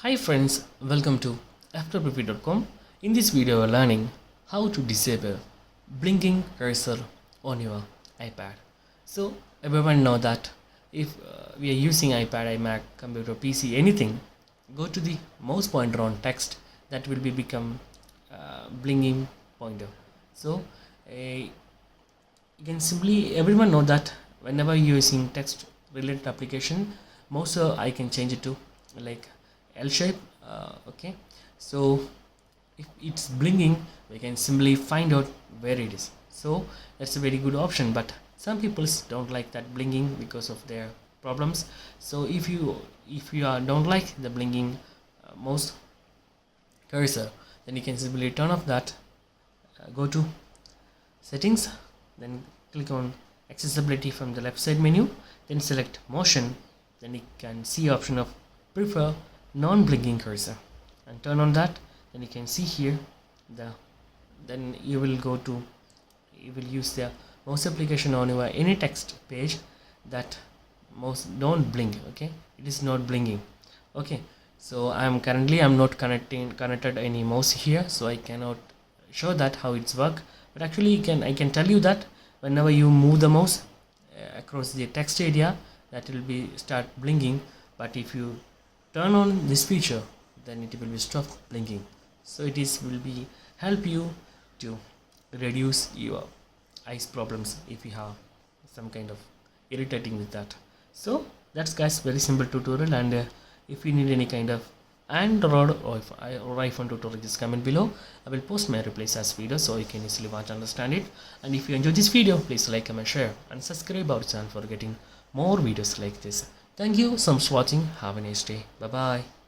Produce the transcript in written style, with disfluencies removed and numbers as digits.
Hi friends, welcome to Ftopreview.com. In this video, we're learning how to disable blinking cursor on your iPad. So everyone know that if we are using iPad, iMac, computer, PC, anything, go to the mouse pointer on text that will be become blinking pointer. So you can simply everyone know that whenever you're using text related application, mouse I can change it to like L shape. Okay, so if it's blinking, we can simply find out where it is. So that's a very good option, but some people don't like that blinking because of their problems. So if you don't like the blinking mouse cursor, then you can simply turn off that. Go to settings, then click on accessibility from the left side menu, then select motion, then you can see option of prefer non-blinking cursor and turn on that. Then you can see here then you will use the mouse application on your any text page that mouse don't blink. Okay, it is not blinking. Okay, so I'm not connected any mouse here, so I cannot show that how it's work, but actually I can tell you that whenever you move the mouse across the text area, that will be start blinking, but if you turn on this feature, then it will be stop blinking. So it will be help you to reduce your eyes problems if you have some kind of irritating with that. So that's guys, very simple tutorial, and if you need any kind of Android or iPhone tutorial, just comment below. I will post my replies as video so you can easily watch and understand it. And if you enjoyed this video, please like, comment, share and subscribe our channel for getting more videos like this. Thank you so much for watching. Have a nice day. Bye bye.